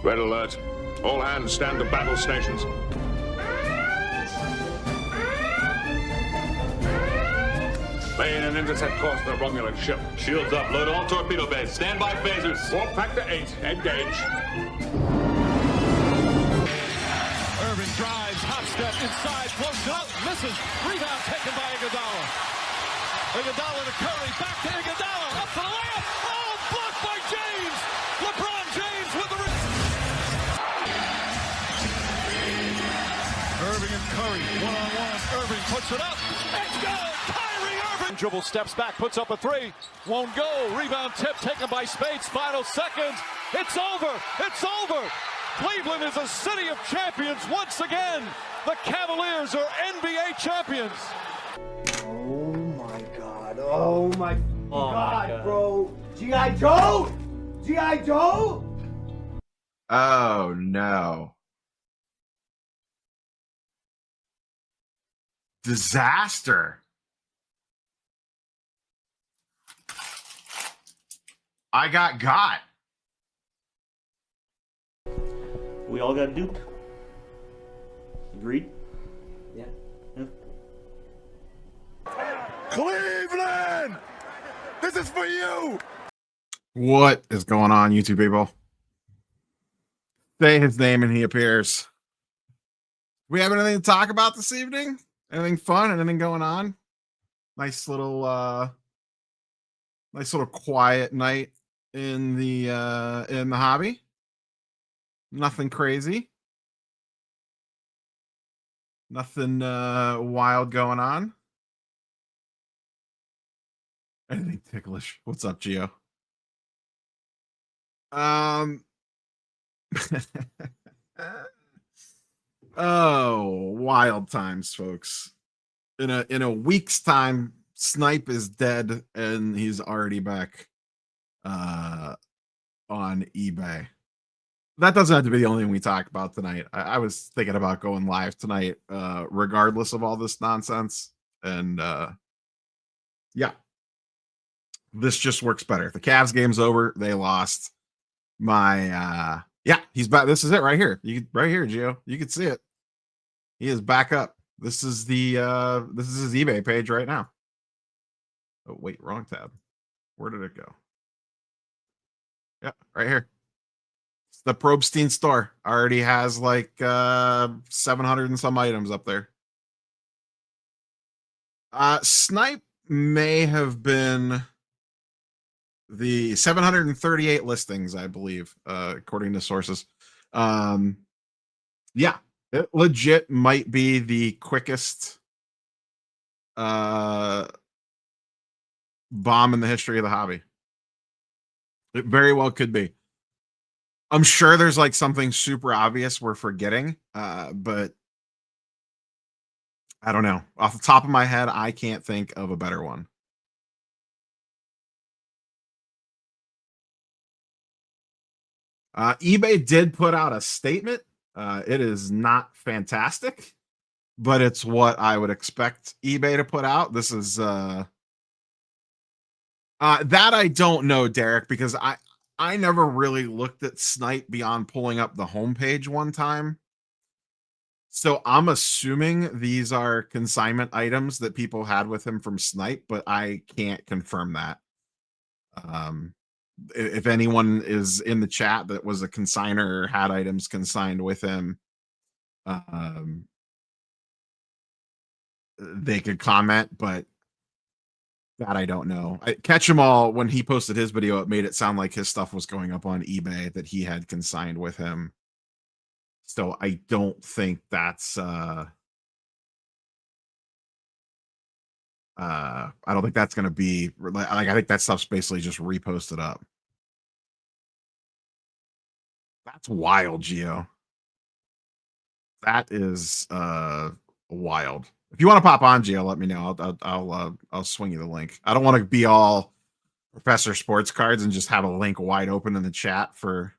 Red alert. All hands stand to battle stations. Lane and intercept course for the Romulan ship. Shields up. Load all torpedo bays. Stand by phasers. Warp factor 8. Engage. Irving drives, hot step inside, floats it up, misses. Rebound taken by Iguodala. Iguodala to Curry, back to Iguodala, up for the layup. Oh, blocked by James. LeBron James with the Irving and Curry, one-on-one. Irving puts it up. It's good. Kyrie Irving. Dribble steps back, puts up a three. Won't go. Rebound tip taken by Spates. Final seconds. It's over. It's over. Cleveland is a city of champions once again. The Cavaliers are NBA champions. Oh my God. Oh my God, bro. G.I. Joe? G.I. Joe? Oh no. Disaster. I got. We all got duped. Agreed? Yeah. Cleveland! This is for you! What is going on, YouTube people? Say his name and he appears. We have anything to talk about this evening? Anything fun? Anything going on? Nice little quiet night in the hobby. Nothing crazy. Nothing wild going on. Anything ticklish. What's up, Gio? Oh, wild times, folks. In a week's time, Snipe is dead and he's already back on eBay. That doesn't have to be the only thing we talk about tonight. I was thinking about going live tonight, regardless of all this nonsense. And yeah, this just works better. The Cavs game's over. They lost. Yeah, he's back. This is it right here. Right here, Gio. You can see it. He is back up. This is his eBay page right now. Oh, wait, wrong tab. Where did it go? Yeah, right here. It's the Probstein store. Already has like 700 and some items up there. Snipe may have been the 738 listings, I believe, according to sources. Yeah, it legit might be the quickest bomb in the history of the hobby. It very well could be. I'm sure there's like something super obvious we're forgetting, but I don't know. Off the top of my head, I can't think of a better one. eBay did put out a statement. It is not fantastic, but it's what I would expect eBay to put out. This is that I don't know, Derek, because I never really looked at Snipe beyond pulling up the homepage one time. So I'm assuming these are consignment items that people had with him from Snipe, but I can't confirm that. If anyone is in the chat that was a consigner or had items consigned with him, they could comment, but that I don't know. Catch 'em all, when he posted his video, it made it sound like his stuff was going up on eBay that he had consigned with him. So I don't think that's I don't think that's going to be like, I think that stuff's basically just reposted up. That's wild, Gio. That is wild. If you want to pop on, Gio, let me know. I'll swing you the link. I don't want to be all Professor Sports Cards and just have a link wide open in the chat for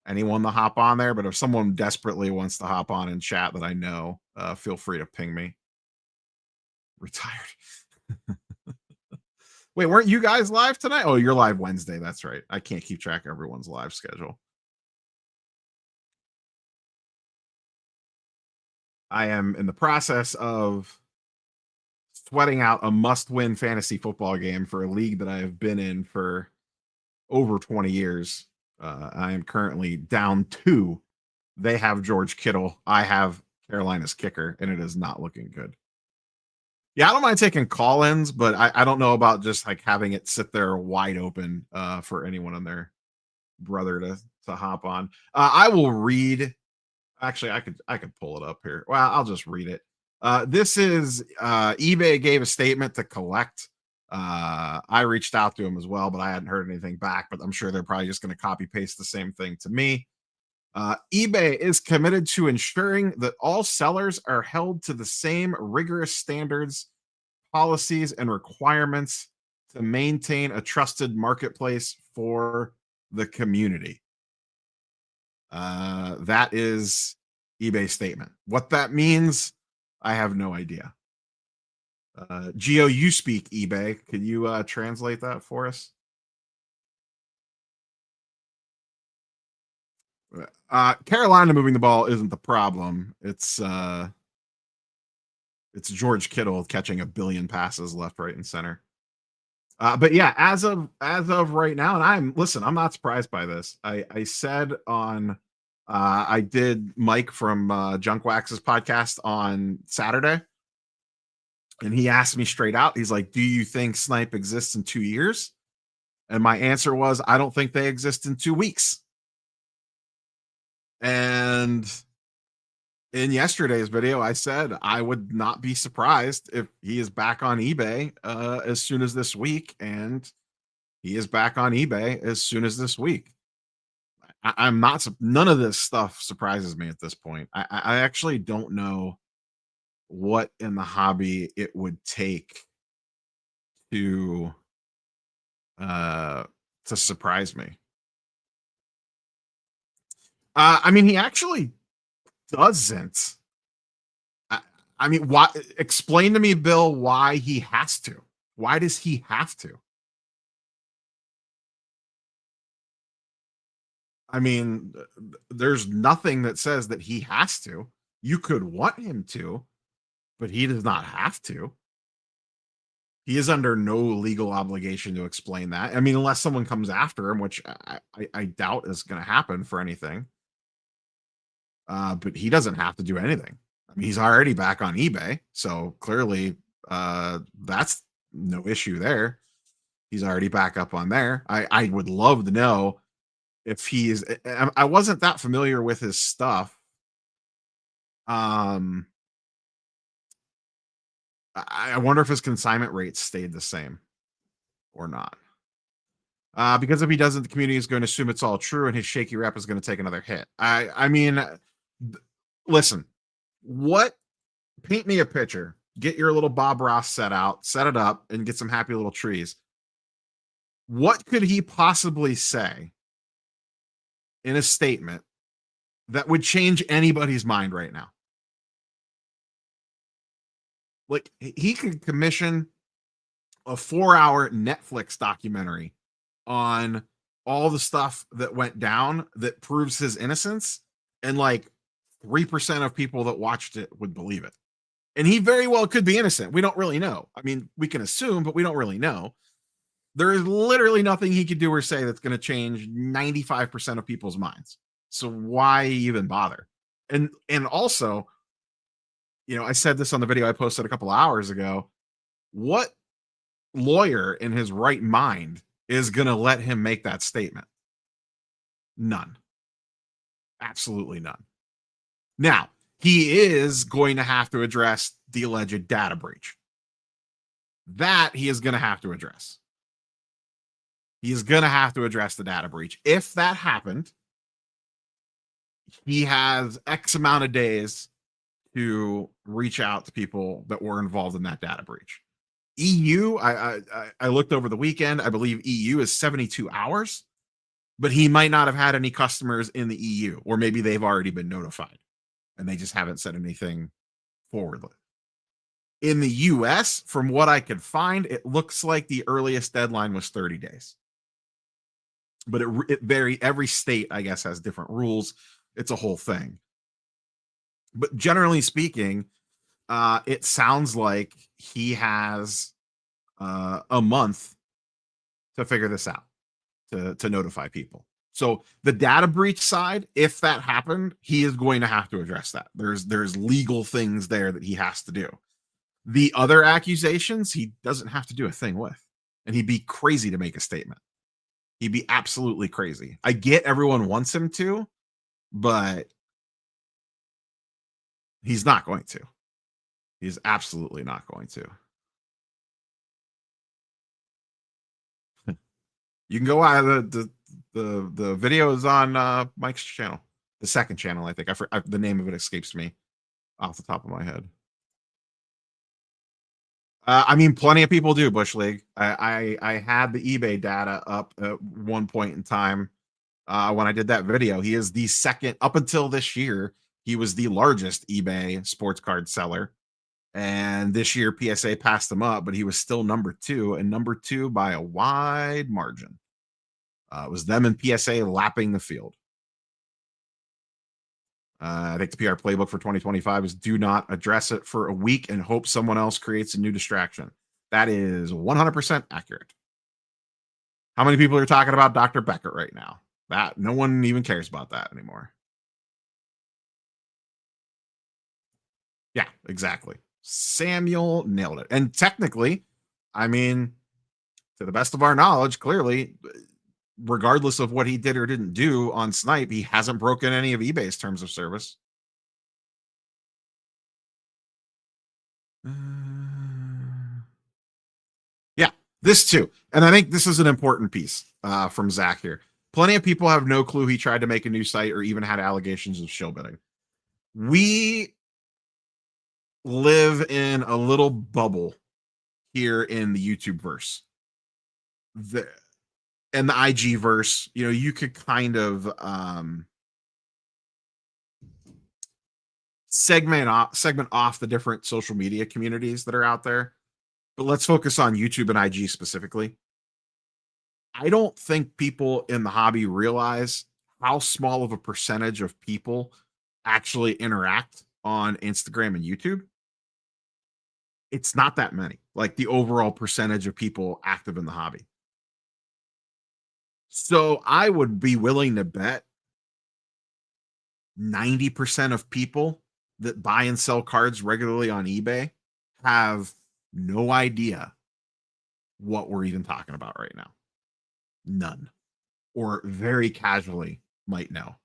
anyone to hop on there. But if someone desperately wants to hop on and chat that I know, feel free to ping me. Retired. Wait, weren't you guys live tonight? Oh, you're live Wednesday. That's right. I can't keep track of everyone's live schedule. I am in the process of sweating out a must-win fantasy football game for a league that I have been in for over 20 years. I am currently down 2. They have George Kittle. I have Carolina's kicker, and it is not looking good. Yeah, I don't mind taking call-ins, but I don't know about just like having it sit there wide open for anyone and their brother to hop on. I will read. Actually, I could pull it up here. Well, I'll just read it. This is eBay gave a statement to collect. I reached out to him as well, but I hadn't heard anything back. But I'm sure they're probably just going to copy paste the same thing to me. eBay is committed to ensuring that all sellers are held to the same rigorous standards, policies, and requirements to maintain a trusted marketplace for the community. That is eBay's statement. What that means, I have no idea. Geo, you speak eBay. Can you translate that for us? Carolina moving the ball isn't the problem. It's George Kittle catching 1 billion passes left, right, and center. But yeah, as of right now, and I'm not surprised by this. I said on I did Mike from Junkwax's podcast on Saturday, and he asked me straight out. He's like, "Do you think Snipe exists in 2 years?" And my answer was, "I don't think they exist in 2 weeks." And in yesterday's video, I said I would not be surprised if he is back on eBay as soon as this week, and he is back on eBay as soon as this week. I'm not. None of this stuff surprises me at this point. I actually don't know what in the hobby it would take to surprise me. I mean, he actually doesn't. I mean, why? Explain to me, Bill, why he has to. Why does he have to? I mean, there's nothing that says that he has to. You could want him to, but he does not have to. He is under no legal obligation to explain that. I mean, unless someone comes after him, which I doubt is going to happen for anything. But he doesn't have to do anything. I mean, he's already back on eBay, so clearly that's no issue there. He's already back up on there. I would love to know if he's. I wasn't that familiar with his stuff. I wonder if his consignment rates stayed the same or not. Because if he doesn't, the community is going to assume it's all true, and his shaky rep is going to take another hit. I mean, listen. Paint me a picture. Get your little Bob Ross set out, set it up, and get some happy little trees. What could he possibly say in a statement that would change anybody's mind right now? Like, he could commission a 4-hour Netflix documentary on all the stuff that went down that proves his innocence, and like 3% of people that watched it would believe it. And he very well could be innocent. We don't really know. I mean, we can assume, but we don't really know. There is literally nothing he could do or say that's going to change 95% of people's minds. So why even bother? And also, you know, I said this on the video I posted a couple hours ago. What lawyer in his right mind is going to let him make that statement? None. Absolutely none. Now, he is going to have to address the alleged data breach. That he is going to have to address. He is going to have to address the data breach. If that happened, he has X amount of days to reach out to people that were involved in that data breach. EU, I looked over the weekend. I believe EU is 72 hours, but he might not have had any customers in the EU, or maybe they've already been notified and they just haven't said anything forwardly. In the US, from what I could find, it looks like the earliest deadline was 30 days. But every state, I guess, has different rules. It's a whole thing. But generally speaking, it sounds like he has a month to figure this out, to notify people. So the data breach side, if that happened, he is going to have to address that. There's legal things there that he has to do. The other accusations, he doesn't have to do a thing with. And he'd be crazy to make a statement. He'd be absolutely crazy. I get everyone wants him to, but he's not going to. He's absolutely not going to. You can go out. The video is on Mike's channel, the second channel. I think the name of it escapes me off the top of my head. I mean, plenty of people do, Bush League. I had the eBay data up at one point in time when I did that video. He is the second, up until this year, he was the largest eBay sports card seller. And this year, PSA passed him up, but he was still number 2, and number 2 by a wide margin. It was them and PSA lapping the field. I think the PR playbook for 2025 is do not address it for a week and hope someone else creates a new distraction. That is 100% accurate. How many people are talking about Dr. Beckett right now? That no one even cares about that anymore. Yeah, exactly. Samuel nailed it. And technically, I mean, to the best of our knowledge, clearly, regardless of what he did or didn't do on Snipe, he hasn't broken any of eBay's terms of service. Yeah, this too. And I think this is an important piece from Zach here. Plenty of people have no clue he tried to make a new site or even had allegations of shill bidding. We live in a little bubble here in the YouTube verse. And the IG verse, you know, you could kind of segment off the different social media communities that are out there. But let's focus on YouTube and IG specifically. I don't think people in the hobby realize how small of a percentage of people actually interact on Instagram and YouTube. It's not that many, like the overall percentage of people active in the hobby. So I would be willing to bet 90% of people that buy and sell cards regularly on eBay have no idea what we're even talking about right now. None. Or very casually might know.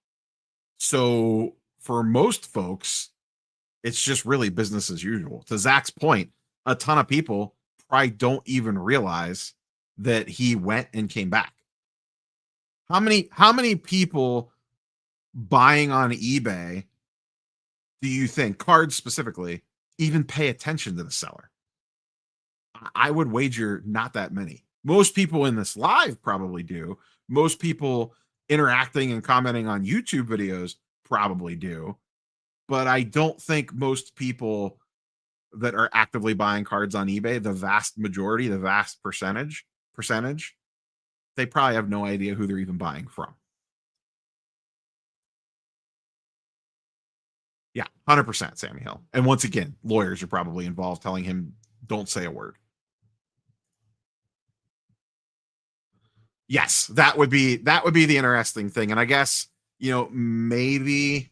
So for most folks, it's just really business as usual. To Zach's point, a ton of people probably don't even realize that he went and came back. How many people buying on eBay do you think, cards specifically, even pay attention to the seller? I would wager not that many. Most people in this live probably do. Most people interacting and commenting on YouTube videos probably do. But I don't think most people that are actively buying cards on eBay, the vast majority, the vast percentage, they probably have no idea who they're even buying from. Yeah, 100% Sammy Hill. And once again, lawyers are probably involved telling him, don't say a word. Yes, that would be the interesting thing. And I guess, you know, maybe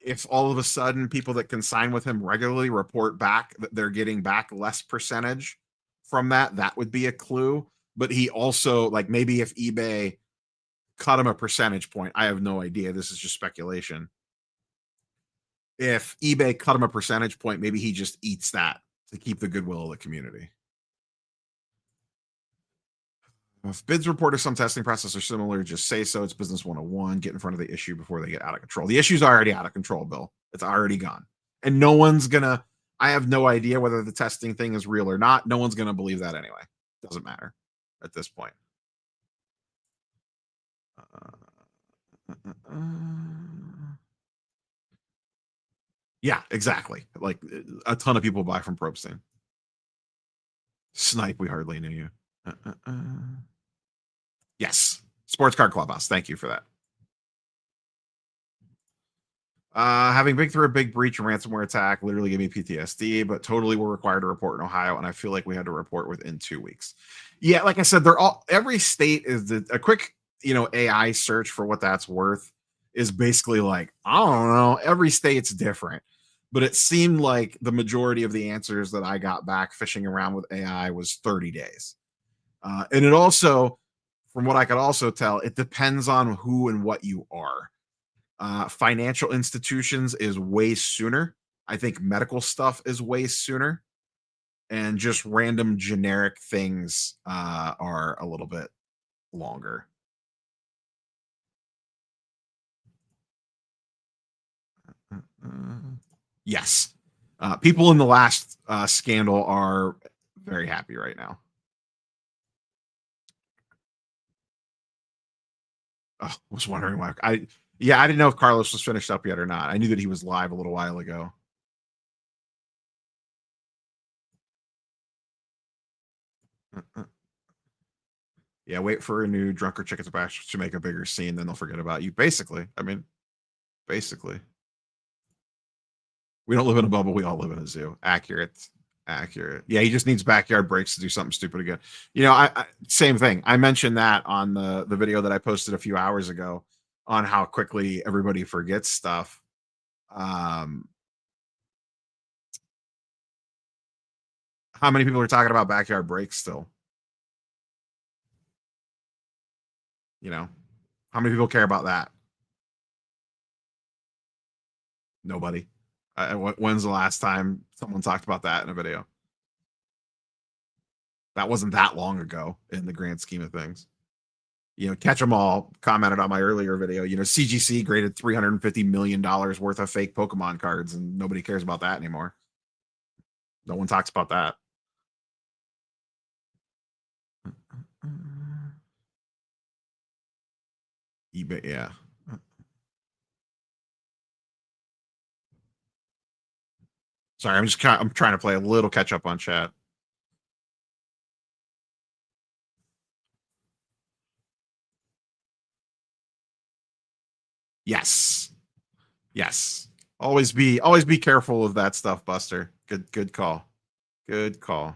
if all of a sudden people that can sign with him regularly report back that they're getting back less percentage from that would be a clue. But he also, like, maybe if eBay cut him a percentage point, I have no idea. This is just speculation. If eBay cut him a percentage point, maybe he just eats that to keep the goodwill of the community. If bids report or some testing process are similar, just say so. It's business 101. Get in front of the issue before they get out of control. The issue's already out of control, Bill. It's already gone. And no one's gonna, I have no idea whether the testing thing is real or not. No one's gonna believe that anyway. Doesn't matter at this point. Yeah, exactly. Like a ton of people buy from Probstein. Snipe, we hardly knew you. Yes, Sports Card Clubhouse. Thank you for that. Having been through a big breach and ransomware attack literally gave me PTSD, but totally were required to report in Ohio, and I feel like we had to report within 2 weeks. Yeah, like I said, they're all every state is a quick, AI search for what that's worth is basically like, I don't know, every state's different. But it seemed like the majority of the answers that I got back fishing around with AI was 30 days. And it also, from what I could also tell, it depends on who and what you are. Financial institutions is way sooner. I think medical stuff is way sooner. And just random generic things are a little bit longer. Yes. People in the last scandal are very happy right now. Oh, I was wondering why. I didn't know if Carlos was finished up yet or not. I knew that he was live a little while ago. Yeah, wait for a new Drunker Chickens Bash to make a bigger scene, then they'll forget about you. Basically, basically. We don't live in a bubble. We all live in a zoo. Accurate. Yeah, he just needs backyard breaks to do something stupid again. I same thing. I mentioned that on the video that I posted a few hours ago on how quickly everybody forgets stuff. How many people are talking about backyard breaks still? How many people care about that? Nobody. When's the last time someone talked about that in a video? That wasn't that long ago in the grand scheme of things. Catch 'em all commented on my earlier video. CGC graded $350 million worth of fake Pokemon cards, and nobody cares about that anymore. No one talks about that. eBay, yeah. Sorry, I'm trying to play a little catch up on chat. Yes. Always be careful of that stuff, Buster. Good call. Good call.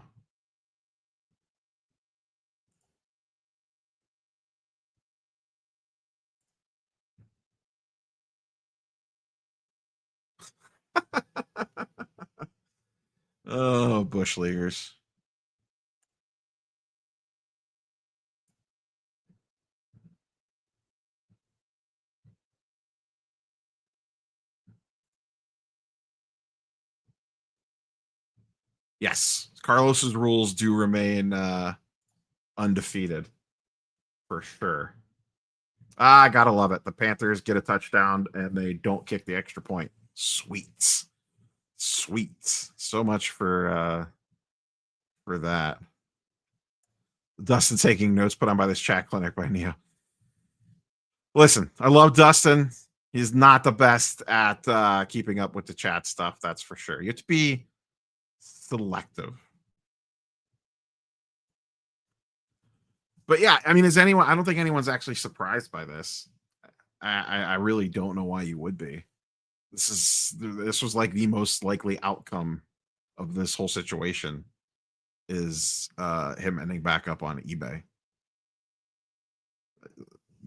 Oh, Bush leaguers. Yes, Carlos's rules do remain undefeated for sure. I gotta love it. The Panthers get a touchdown and they don't kick the extra point. Sweet. So much for that. Dustin taking notes put on by this chat clinic by Neo. Listen, I love Dustin. He's not the best at keeping up with the chat stuff, that's for sure. You have to be selective. But yeah, I mean, I don't think anyone's actually surprised by this. I really don't know why you would be. This was like the most likely outcome of this whole situation is him ending back up on eBay.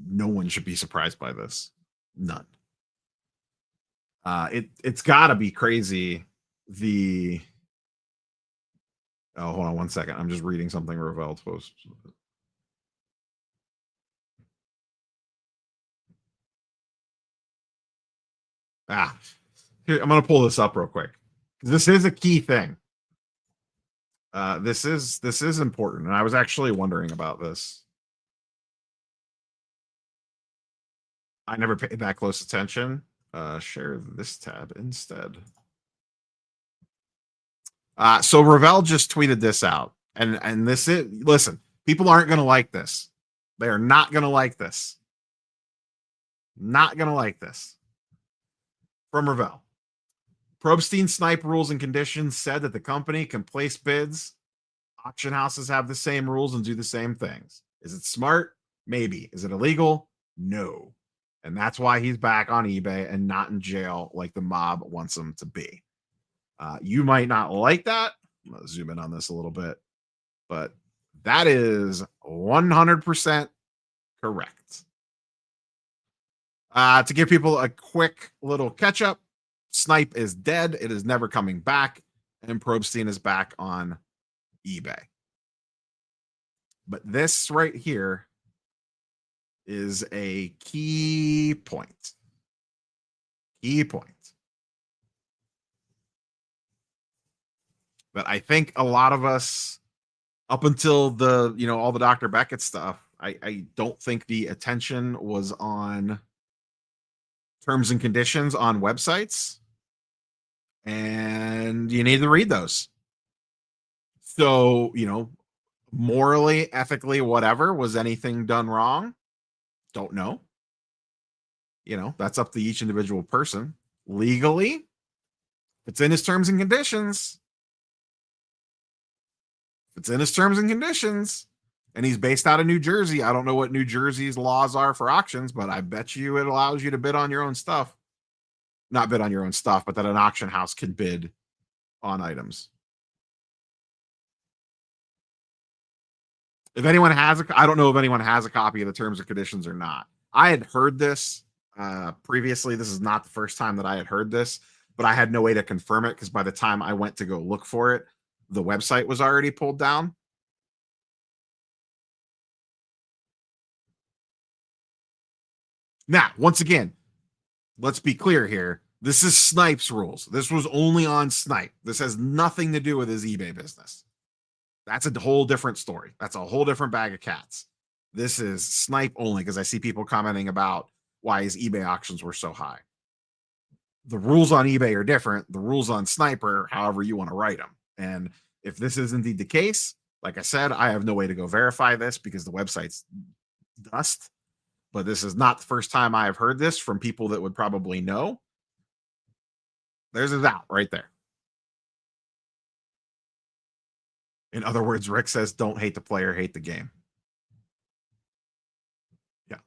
No one should be surprised by this. None. It's gotta be crazy. Oh, hold on one second. I'm just reading something Ravel's post. Here, I'm gonna pull this up real quick. This is a key thing. This is important, and I was actually wondering about this. I never paid that close attention. Share this tab instead. So Ravel just tweeted this out, and this is, listen, people aren't gonna like this. They are not gonna like this. Not gonna like this. From Ravel. Probstein Snipe rules and conditions said that the company can place bids. Auction houses have the same rules and do the same things. Is it smart? Maybe. Is it illegal? No. And that's why he's back on eBay and not in jail like the mob wants him to be. You might not like that. I'm going to zoom in on this a little bit, but that is 100% correct. To give people a quick little catch up, Snipe is dead. It is never coming back. And Probstein is back on eBay. But this right here is a key point. Key point. But I think a lot of us, up until the, all the Dr. Beckett stuff, I don't think the attention was on terms and conditions on websites. And you need to read those. So, morally, ethically, whatever, was anything done wrong? Don't know. That's up to each individual person. Legally, it's in his terms and conditions. If it's in his terms and conditions, and he's based out of New Jersey, I don't know what New Jersey's laws are for auctions, but I bet you it allows you to bid on your own stuff. Not bid on your own stuff, but that an auction house can bid on items. If anyone has I don't know if anyone has a copy of the terms and conditions or not. I had heard this previously. This is not the first time that I had heard this, but I had no way to confirm it because by the time I went to go look for it, the website was already pulled down. Now, once again, let's be clear here. This is Snipe's rules. This was only on Snipe. This has nothing to do with his eBay business. That's a whole different story. That's a whole different bag of cats. This is Snipe only because I see people commenting about why his eBay auctions were so high. The rules on eBay are different. The rules on Snipe are however you want to write them. And if this is indeed the case, like I said, I have no way to go verify this because the website's dust. But this is not the first time I have heard this from people that would probably know. There's his out right there. In other words, Rick says, don't hate the player, hate the game. Yeah.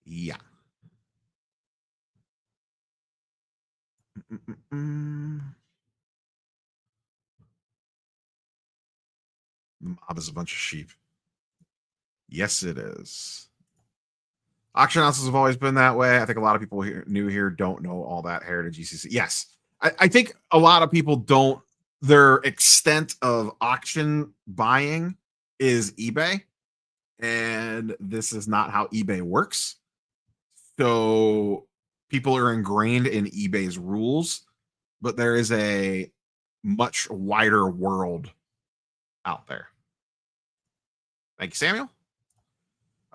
Yeah. Mob is a bunch of sheep. Yes, it is. Auction houses have always been that way. I think a lot of people new here don't know all that heritage ECC. Yes. I think a lot of people don't. Their extent of auction buying is eBay. And this is not how eBay works. So people are ingrained in eBay's rules, but there is a much wider world out there. Thank you, Samuel.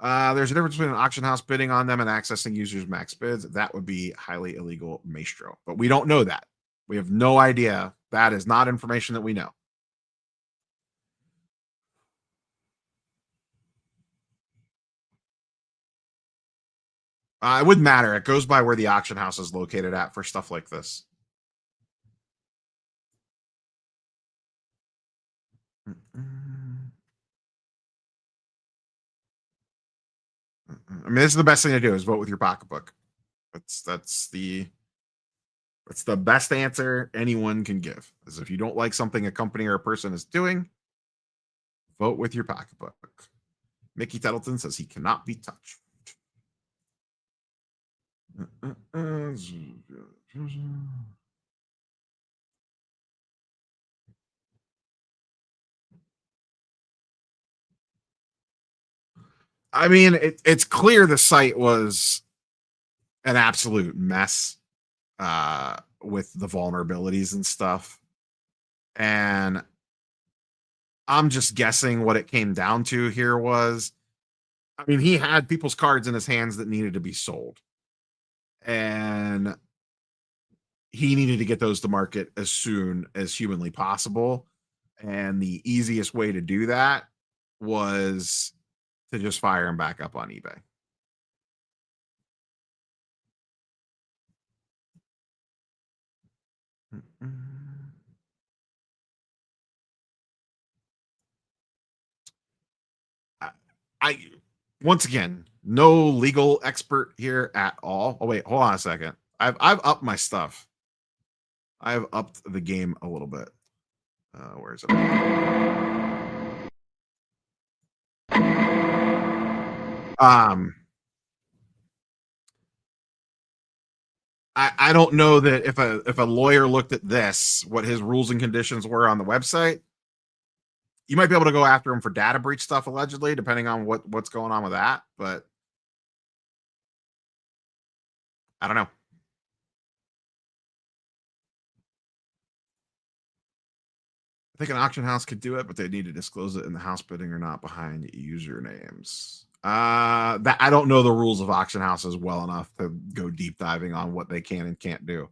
There's a difference between an auction house bidding on them and accessing users' max bids. That would be highly illegal, maestro. But we don't know that. We have no idea. That is not information that we know. It wouldn't matter. It goes by where the auction house is located at for stuff like this. I mean, this is the best thing to do is vote with your pocketbook. That's the best answer anyone can give. Is if you don't like something a company or a person is doing, vote with your pocketbook. Mickey Tettleton says he cannot be touched. I mean, it's clear the site was an absolute mess with the vulnerabilities and stuff. And I'm just guessing what it came down to here was, I mean, he had people's cards in his hands that needed to be sold. And he needed to get those to market as soon as humanly possible. And the easiest way to do that was to just fire him back up on eBay. once again, no legal expert here at all. Oh wait, hold on a second. I've upped my stuff. I've upped the game a little bit. Where is it? I don't know that if a lawyer looked at this, what his rules and conditions were on the website, you might be able to go after him for data breach stuff allegedly, depending on what's going on with that. But I don't know. I think an auction house could do it, but they need to disclose it in the house bidding or not behind usernames. That I don't know the rules of auction houses well enough to go deep diving on what they can and can't do.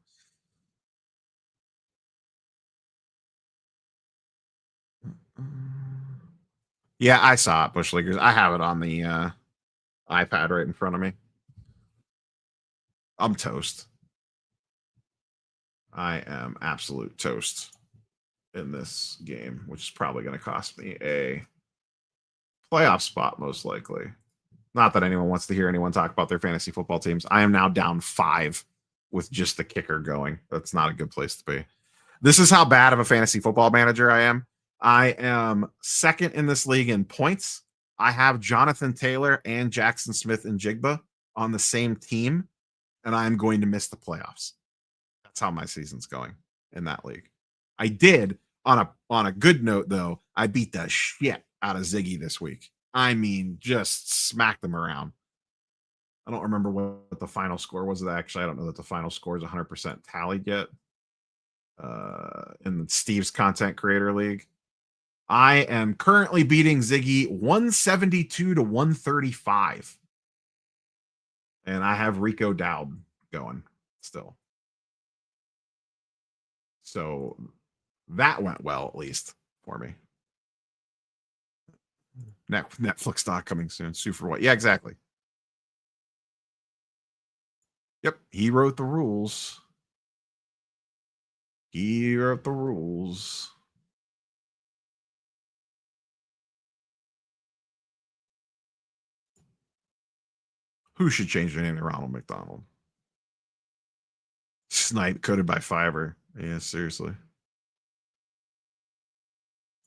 Yeah, I saw it, Bush Leaguers. I have it on the iPad right in front of me. I'm toast. I am absolute toast in this game, which is probably going to cost me a playoff spot, most likely. Not that anyone wants to hear anyone talk about their fantasy football teams. I am now down 5 with just the kicker going. That's not a good place to be. This is how bad of a fantasy football manager I am. I am second in this league in points. I have Jonathan Taylor and Jackson Smith and Jigba on the same team, and I'm going to miss the playoffs. That's how my season's going in that league. I did on a good note though. I beat the shit out of Ziggy this week. I mean, just smacked them around. I don't remember what the final score was. Actually, I don't know that the final score is 100% tallied yet. In Steve's content creator league, I am currently beating Ziggy 172 to 135, and I have Rico Dowd going still. So that went well, at least for me. Netflix stock coming soon. Sue for what? Yeah, exactly. Yep, he wrote the rules. He wrote the rules. Who should change their name to Ronald McDonald? Snipe coded by Fiverr. Yeah, seriously.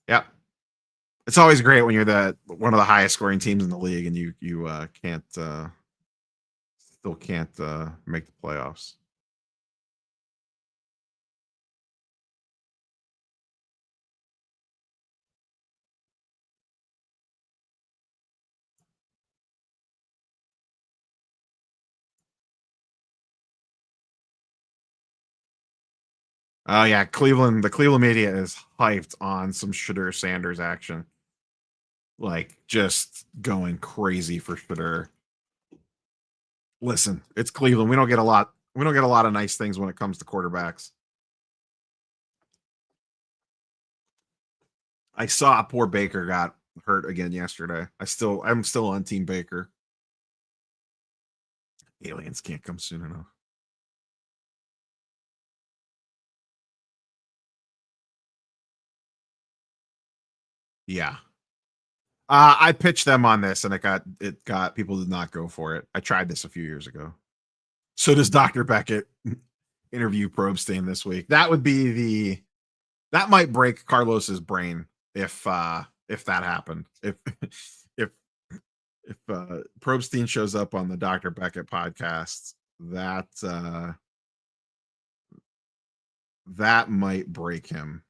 Yep. It's always great when you're one of the highest scoring teams in the league and you can't still can't make the playoffs. Oh yeah, Cleveland. The Cleveland media is hyped on some Shadur Sanders action, like just going crazy for Shadur. Listen, it's Cleveland. We don't get a lot. We don't get a lot of nice things when it comes to quarterbacks. I saw poor Baker got hurt again yesterday. I'm still on Team Baker. Aliens can't come soon enough. Yeah. I pitched them on this and it got people did not go for it. I tried this a few years ago. So does Dr. Beckett interview Probstein this week. That might break Carlos's brain if that happened. If Probstein shows up on the Dr. Beckett podcast, that might break him.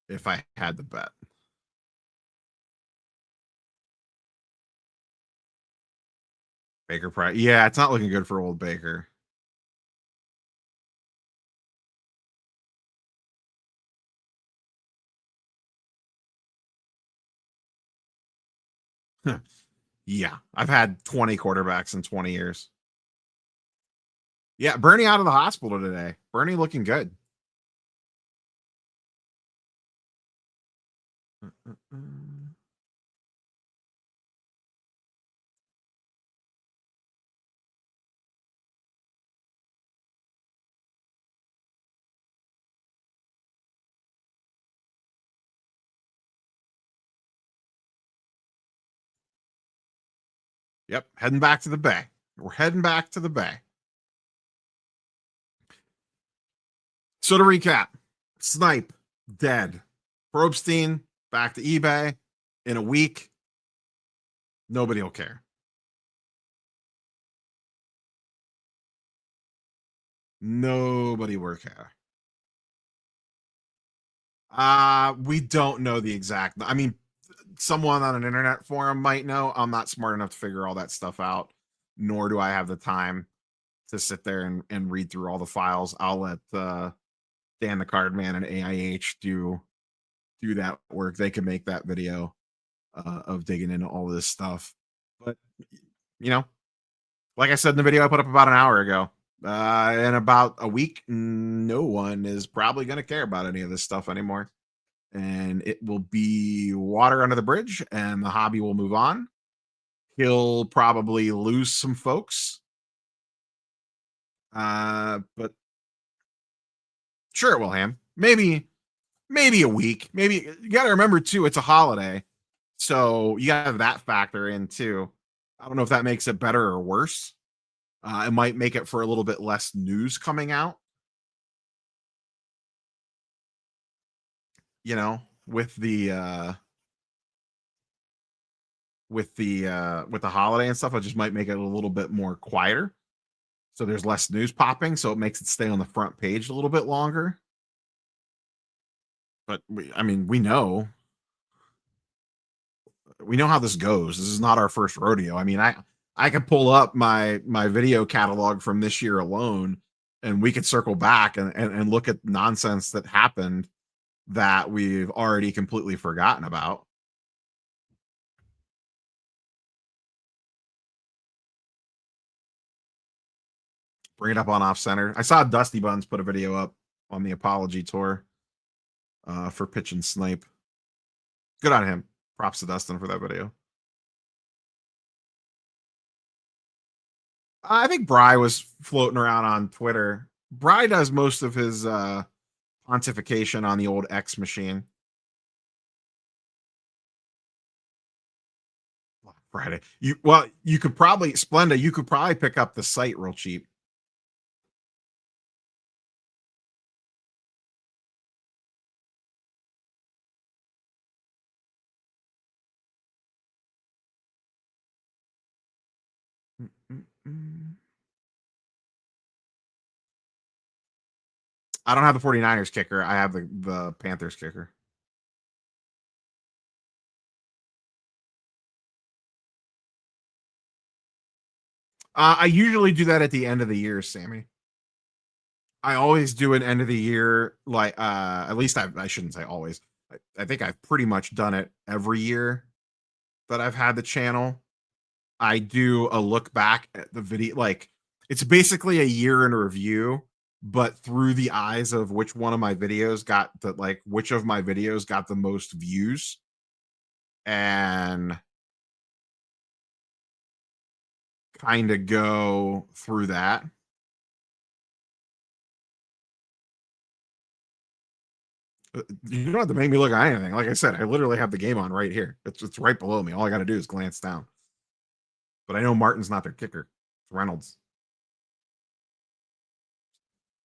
If I had to bet. Baker Price. Yeah, it's not looking good for old Baker. Yeah, I've had 20 quarterbacks in 20 years. Yeah, Bernie out of the hospital today. Bernie looking good. Yep, heading back to the Bay. We're heading back to the Bay. So to recap, Snipe, dead. Probstein, back to eBay in a week. Nobody will care. Nobody will care. We don't know the exact. I mean, someone on an internet forum might know. I'm not smart enough to figure all that stuff out, nor do I have the time to sit there and read through all the files. I'll let Dan the Cardman and AIH do that work. They can make that video of digging into all this stuff. But you know, like I said in the video I put up about an hour ago, in about a week, no one is probably going to care about any of this stuff anymore. And it will be water under the bridge and the hobby will move on. He'll probably lose some folks. But sure it will, Ham. Maybe a week. Maybe you got to remember too, it's a holiday. So you got to have that factor in too. I don't know if that makes it better or worse. It might make it for a little bit less news coming out. You know, with the holiday and stuff, it just might make it a little bit more quieter. So there's less news popping, so it makes it stay on the front page a little bit longer. But we know how this goes. This is not our first rodeo. I mean, I could pull up my video catalog from this year alone, and we could circle back and look at nonsense that happened that we've already completely forgotten about. Bring it up on Off Center. I saw Dusty Buns put a video up on the apology tour for pitching Snipe. Good on him. Props to Dustin for that video. I think Bry was floating around on Twitter. Bry does most of his pontification on the old X machine. Friday. You could probably Splenda, you could probably pick up the site real cheap. I don't have the 49ers kicker. I have the Panthers kicker. I usually do that at the end of the year, Sammy. I always do an end of the year, like at least I shouldn't say always. I think I've pretty much done it every year that I've had the channel. I do a look back at the video, like it's basically a year in review, but through the eyes of which one of my videos got which of my videos got the most views. And kind of go through that. You don't have to make me look at anything. Like I said, I literally have the game on right here. It's right below me. All I got to do is glance down. But I know Martin's not their kicker. It's Reynolds.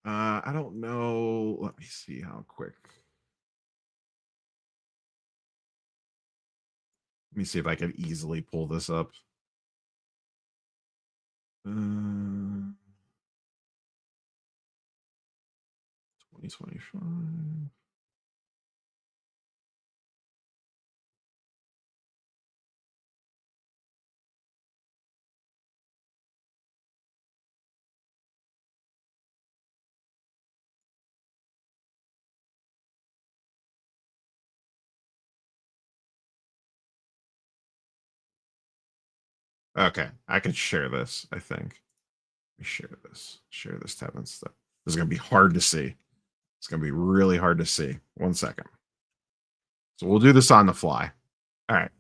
I don't know. Let me see how quick. Let me see if I can easily pull this up. 2025. Okay, I can share this, I think. Let me share this tab and stuff. This is going to be hard to see. It's going to be really hard to see. 1 second. So we'll do this on the fly. All right.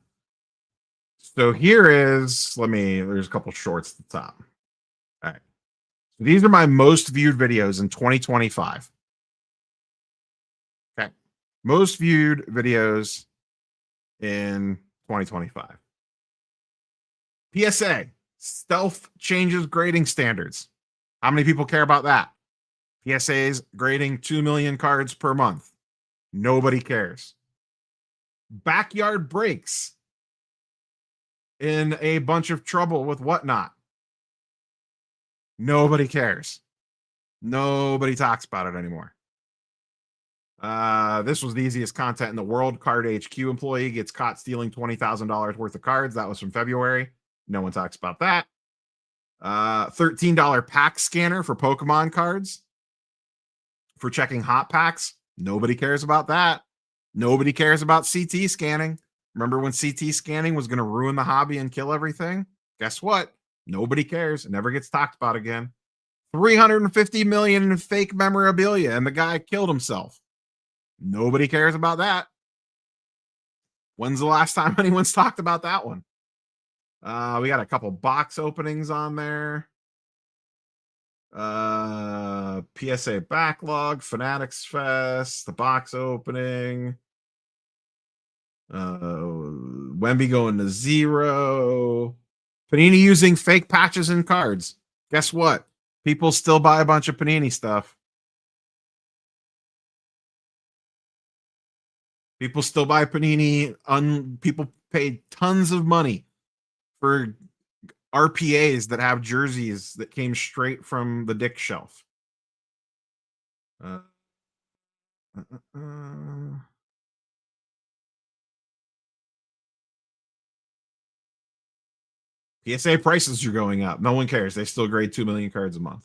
So here is, there's a couple shorts at the top. All right. So these are my most viewed videos in 2025. Okay. Most viewed videos in 2025. PSA, Stealth changes grading standards. How many people care about that? PSA's grading 2 million cards per month. Nobody cares. Backyard breaks in a bunch of trouble with whatnot. Nobody cares. Nobody talks about it anymore. This was the easiest content in the world. Card HQ employee gets caught stealing $20,000 worth of cards. That was from February. No one talks about that. $13 pack scanner for Pokemon cards for checking hot packs. Nobody cares about that. Nobody cares about CT scanning. Remember when CT scanning was going to ruin the hobby and kill everything? Guess what? Nobody cares. It never gets talked about again. 350 million in fake memorabilia, and the guy killed himself. Nobody cares about that. When's the last time anyone's talked about that one? We got a couple box openings on there. PSA backlog, Fanatics Fest, the box opening. Wemby going to 0. Panini using fake patches and cards. Guess what? People still buy a bunch of Panini stuff. People still buy Panini. People pay tons of money for RPAs that have jerseys that came straight from the Dick shelf. PSA prices are going up. No one cares. They still grade 2 million cards a month.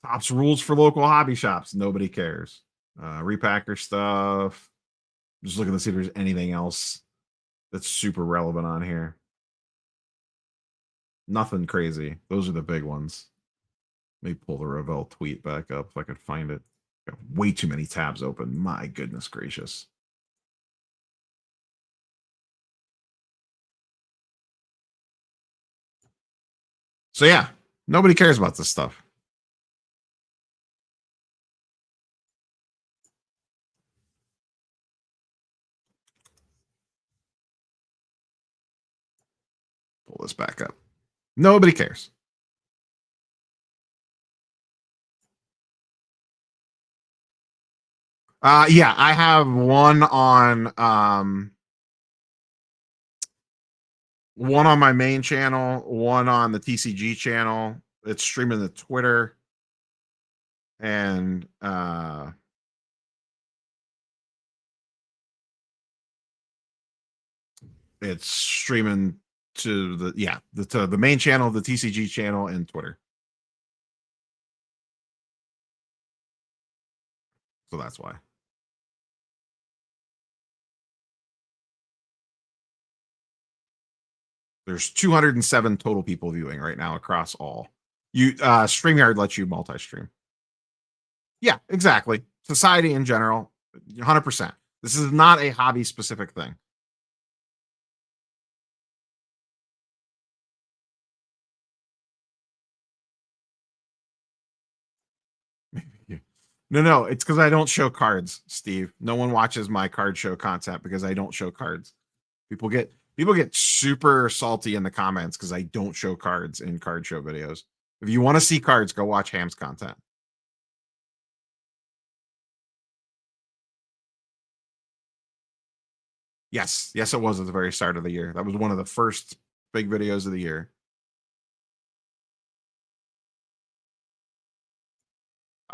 Tops rules for local hobby shops. Nobody cares. Repacker stuff. Just looking to see if there's anything else that's super relevant on here. Nothing crazy. Those are the big ones. Let me pull the Ravel tweet back up if I could find it. Got way too many tabs open. My goodness gracious. So yeah, nobody cares about this stuff. Pull this back up. Nobody cares. Yeah, I have one on my main channel, one on the TCG channel. It's streaming to Twitter, and it's streaming to the main channel, the TCG channel, and Twitter. So that's why. There's 207 total people viewing right now across all. StreamYard lets you multi-stream. Yeah, exactly. Society in general, 100%. This is not a hobby specific thing. No, it's because I don't show cards, Steve. No one watches my card show content because I don't show cards. People get super salty in the comments because I don't show cards in card show videos. If you want to see cards, go watch Ham's content. Yes, it was at the very start of the year. That was one of the first big videos of the year.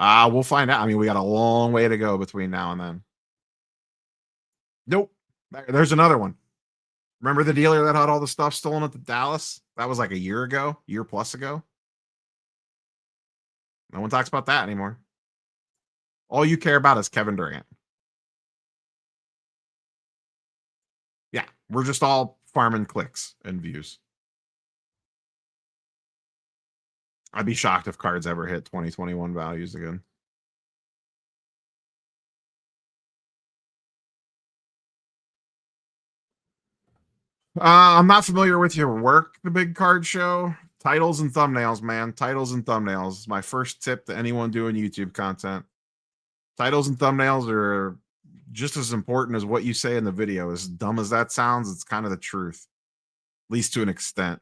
We'll find out. I mean, we got a long way to go between now and then. Nope. There's another one. Remember the dealer that had all the stuff stolen at the Dallas? That was like a year plus ago. No one talks about that anymore. All you care about is Kevin Durant. Yeah, we're just all farming clicks and views. I'd be shocked if cards ever hit 2021 values again. I'm not familiar with your work, the big card show. Titles and thumbnails, man. Titles and thumbnails. My first tip to anyone doing YouTube content. Titles and thumbnails are just as important as what you say in the video. As dumb as that sounds, it's kind of the truth, at least to an extent.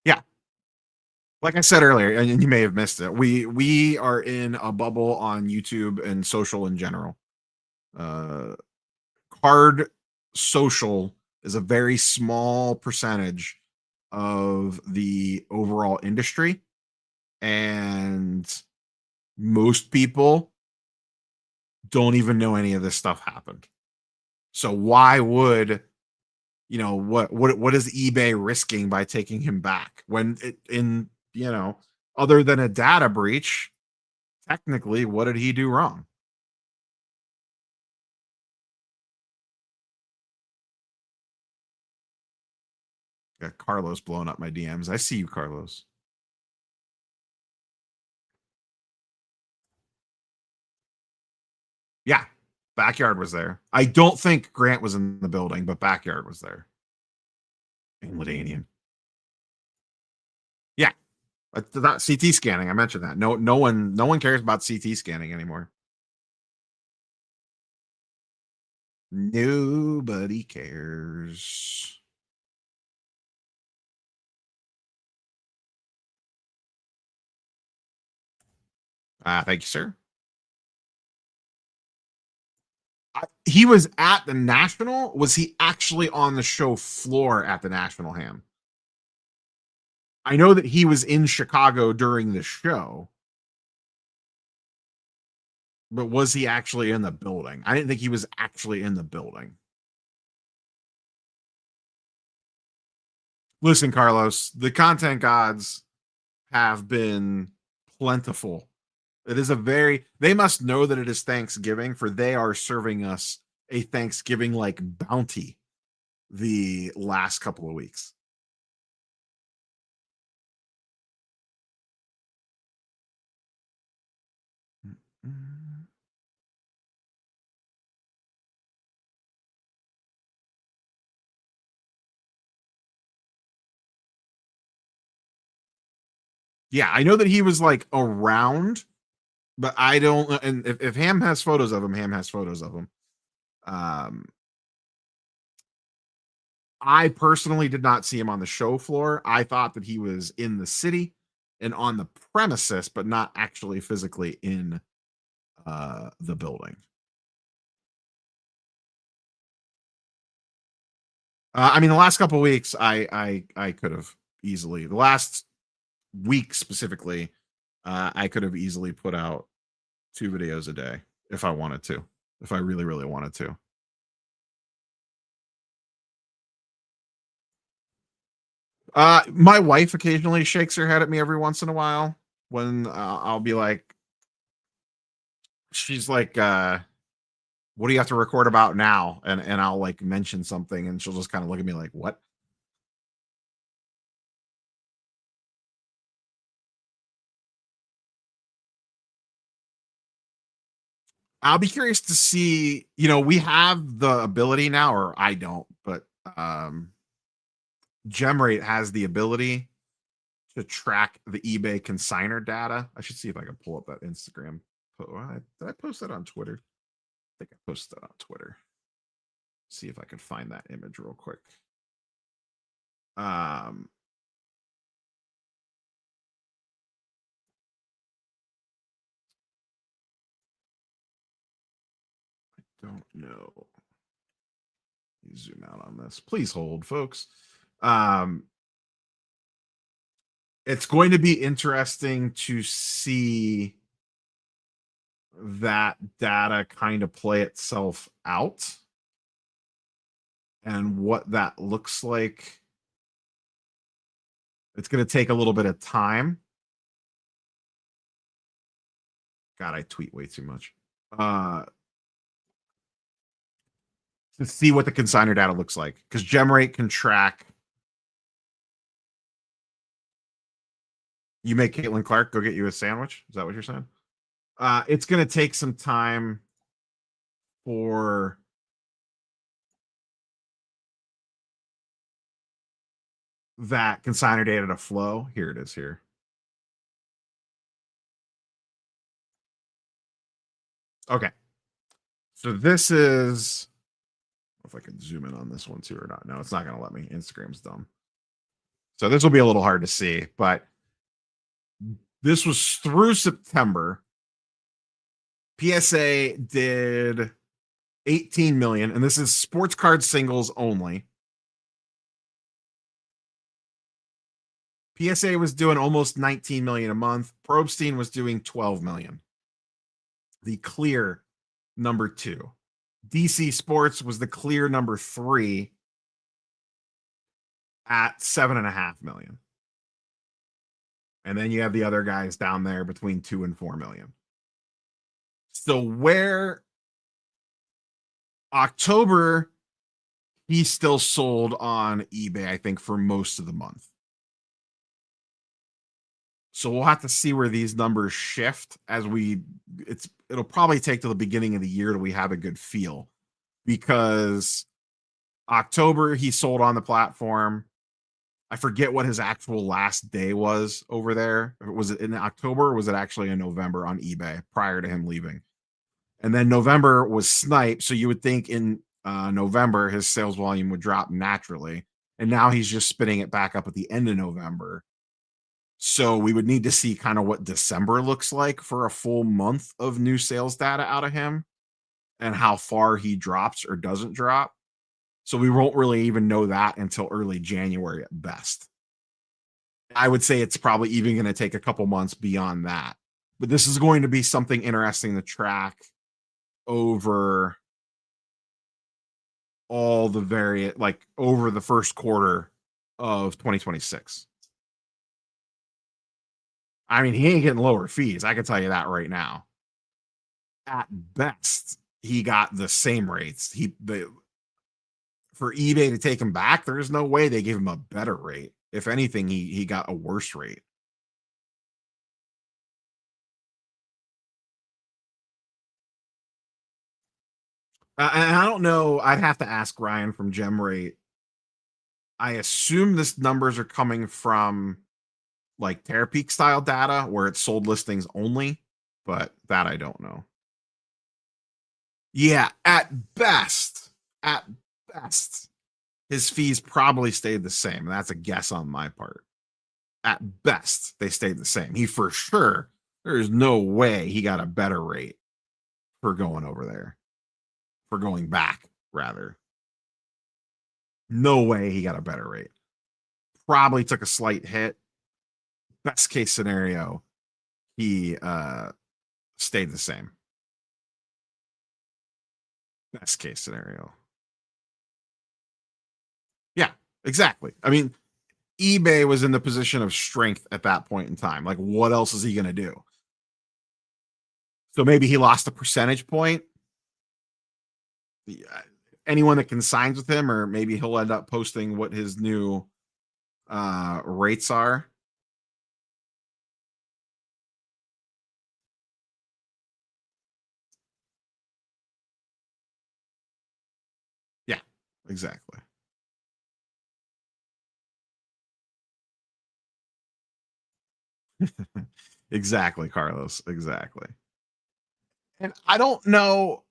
Yeah, like I said earlier, and you may have missed it, we are in a bubble on YouTube and social in general. Card social is a very small percentage of the overall industry, and most people don't even know any of this stuff happened. So why would, you know, what is eBay risking by taking him back when you know, other than a data breach, technically, what did he do wrong? Got Carlos blowing up my DMs. I see you, Carlos. Yeah, Backyard was there. I don't think Grant was in the building, but Backyard was there. And Ladanian. Yeah, that CT scanning. I mentioned that. No one cares about CT scanning anymore. Nobody cares. Thank you, sir. He was at the National. Was he actually on the show floor at the National, Ham? I know that he was in Chicago during the show, but was he actually in the building? I didn't think he was actually in the building. Listen, Carlos, the content gods have been plentiful. It is they must know that it is Thanksgiving, for they are serving us a Thanksgiving like bounty the last couple of weeks. Yeah, I know that he was like around, but I don't. And if Ham has photos of him, Ham has photos of him. I personally did not see him on the show floor. I thought that he was in the city and on the premises, but not actually physically in the building. I mean, the last couple of weeks, I could have easily, the last week specifically, I could have easily put out 2 videos a day if I wanted to, if I really, really wanted to. My wife occasionally shakes her head at me every once in a while when I'll be like, she's like, what do you have to record about now? And I'll like mention something and she'll just kind of look at me like, what? I'll be curious to see, you know, we have the ability now, or I don't, but Gemrate has the ability to track the eBay consigner data. I should see if I can pull up that Instagram. Did I post that on Twitter? I think I posted that on Twitter. See if I can find that image real quick. I don't know. Zoom out on this. Please hold, folks. It's going to be interesting to see that data kind of play itself out and what that looks like. It's going to take a little bit of time. God, I tweet way too much. To see what the consigner data looks like, because Gemrate can track. You make Caitlin Clark go get you a sandwich. Is that what you're saying? It's going to take some time for that consignor data to flow. Here it is here. Okay. So this is, if I can zoom in on this one too or not. No, it's not going to let me. Instagram's dumb. So this will be a little hard to see, but this was through September. PSA did 18 million, and this is sports card singles only. PSA was doing almost 19 million a month. Probstein was doing 12 million. The clear number 2. DC Sports was the clear number 3 at 7.5 million. And then you have the other guys down there between 2 and 4 million. So where October, he still sold on eBay, I think, for most of the month. So we'll have to see where these numbers shift as it'll probably take to the beginning of the year till we have a good feel, because October he sold on the platform. I forget what his actual last day was over there. Was it in October or was it actually in November on eBay prior to him leaving? And then November was Snipe. So you would think in November his sales volume would drop naturally. And now he's just spinning it back up at the end of November. So we would need to see kind of what December looks like for a full month of new sales data out of him and how far he drops or doesn't drop. So we won't really even know that until early January at best. I would say it's probably even going to take a couple months beyond that. But this is going to be something interesting to track over all the over the first quarter of 2026. I mean, he ain't getting lower fees. I can tell you that right now. At best, he got the same rates. For eBay to take him back, there's no way they gave him a better rate. If anything, he got a worse rate. And I don't know. I'd have to ask Ryan from GemRate. I assume this numbers are coming from like Terapeak style data where it's sold listings only, but that I don't know. Yeah, at best, his fees probably stayed the same. That's a guess on my part. At best, they stayed the same. He for sure, there's no way he got a better rate for going over there. For going back, rather. No way he got a better rate. Probably took a slight hit. Best case scenario, he stayed the same. Best case scenario. Yeah, exactly. I mean, eBay was in the position of strength at that point in time. Like, what else is he going to do? So maybe he lost a percentage point. Anyone that consigns with him, or maybe he'll end up posting what his new rates are. Yeah, exactly. Exactly, Carlos. Exactly. And I don't know.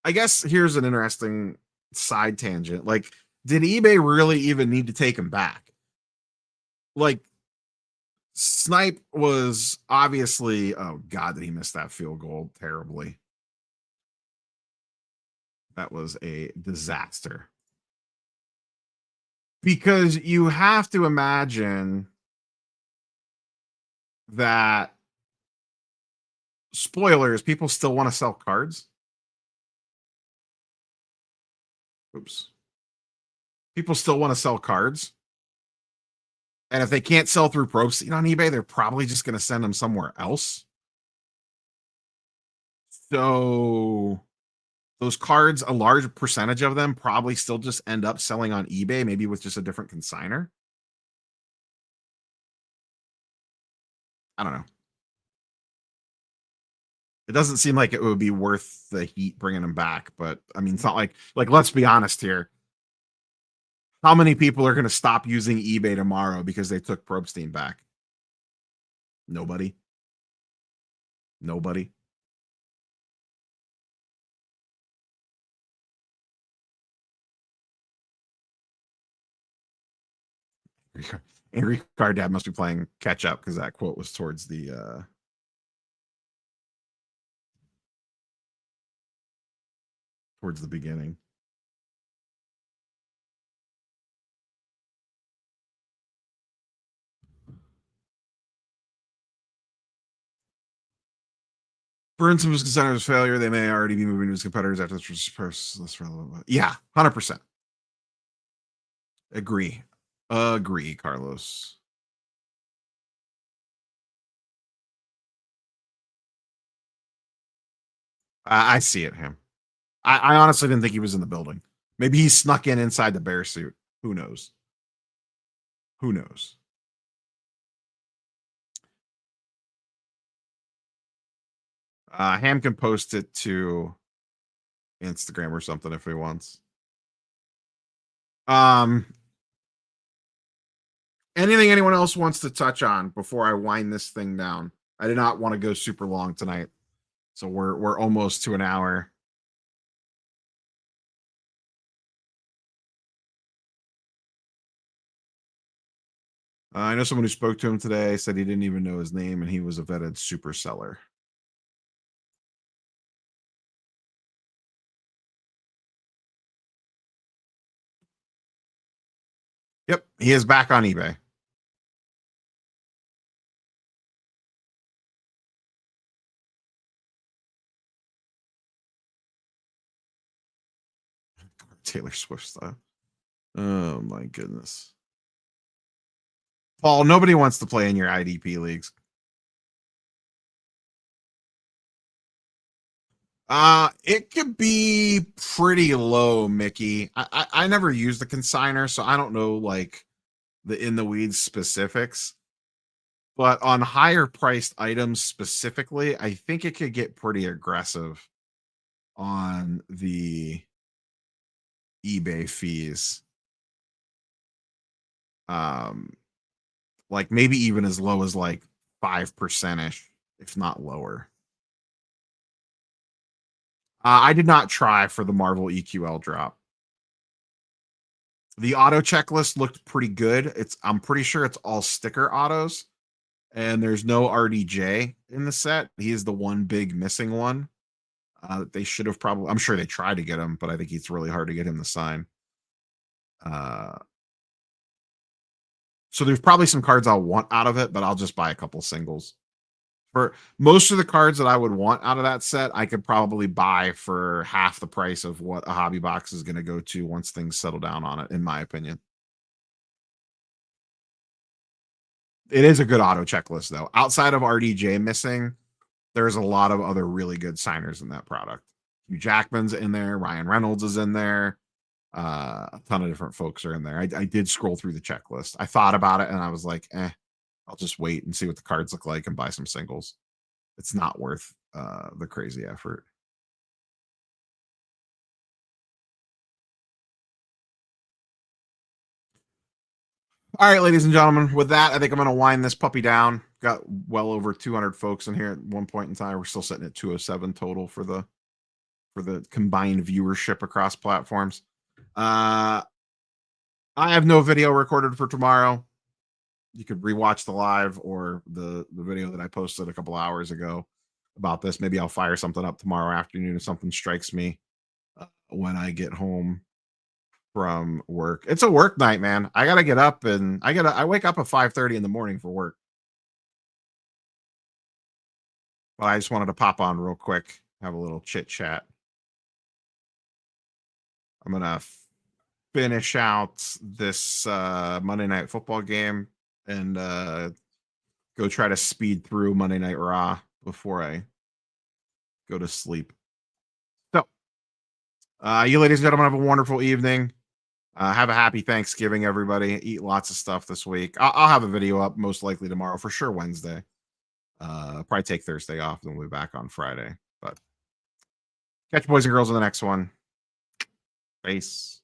I guess here's an interesting side tangent. Like, did eBay really even need to take him back? Like, Snipe was obviously, oh God, did he miss that field goal terribly? That was a disaster. Because you have to imagine that, spoilers, people still want to sell cards. Oops. People still want to sell cards. And if they can't sell through Probstein on eBay, they're probably just going to send them somewhere else. So those cards, a large percentage of them probably still just end up selling on eBay, maybe with just a different consigner. I don't know. It doesn't seem like it would be worth the heat bringing him back, but I mean, it's not like let's be honest here. How many people are going to stop using eBay tomorrow because they took Probstein back? Nobody. Nobody. Angry Card Dad must be playing catch up because that quote was towards the beginning. For instance, considered as failure, they may already be moving to his competitors after this less relevant. Yeah, 100%. Agree, Carlos. I see it, him. I honestly didn't think he was in the building. Maybe he snuck in inside the bear suit. Who knows? Who knows? Ham can post it to Instagram or something if he wants. Anything anyone else wants to touch on before I wind this thing down? I did not want to go super long tonight, so we're almost to an hour. I know someone who spoke to him today said he didn't even know his name and he was a vetted super seller. Yep, he is back on eBay. Taylor Swift style. Oh my goodness. Paul, nobody wants to play in your IDP leagues. It could be pretty low, Mickey. I never used the consigner, so I don't know like the in the weeds specifics. But on higher priced items specifically, I think it could get pretty aggressive on the eBay fees. Like maybe even as low as like 5%ish, if not lower. I did not try for the Marvel EQL drop. The auto checklist looked pretty good. I'm pretty sure it's all sticker autos, and there's no RDJ in the set. He is the one big missing one. They should have probably. I'm sure they tried to get him, but I think it's really hard to get him to sign. So there's probably some cards I'll want out of it, but I'll just buy a couple singles. For most of the cards that I would want out of that set, I could probably buy for half the price of what a hobby box is going to go to once things settle down on it, in my opinion. It is a good auto checklist, though. Outside of RDJ missing, there's a lot of other really good signers in that product. Hugh Jackman's in there. Ryan Reynolds is in there. A ton of different folks are in there. I did scroll through the checklist. I thought about it, and I was like, I'll just wait and see what the cards look like and buy some singles. It's not worth the crazy effort. All right, ladies and gentlemen, with that, I think I'm going to wind this puppy down. Got well over 200 folks in here at one point in time. We're still sitting at 207 total for the combined viewership across platforms. I have no video recorded for tomorrow. You could rewatch the live or the video that I posted a couple hours ago about this. Maybe I'll fire something up tomorrow afternoon if something strikes me when I get home from work. It's a work night, man. I gotta get up and I wake up at 5:30 in the morning for work. But I just wanted to pop on real quick, have a little chit chat. I'm gonna finish out this Monday Night Football game and go try to speed through Monday Night Raw before I go to sleep. So, you ladies and gentlemen, have a wonderful evening. Have a happy Thanksgiving, everybody. Eat lots of stuff this week. I'll have a video up most likely tomorrow, for sure Wednesday. Probably take Thursday off, and we'll be back on Friday. But catch you boys and girls in the next one. Peace.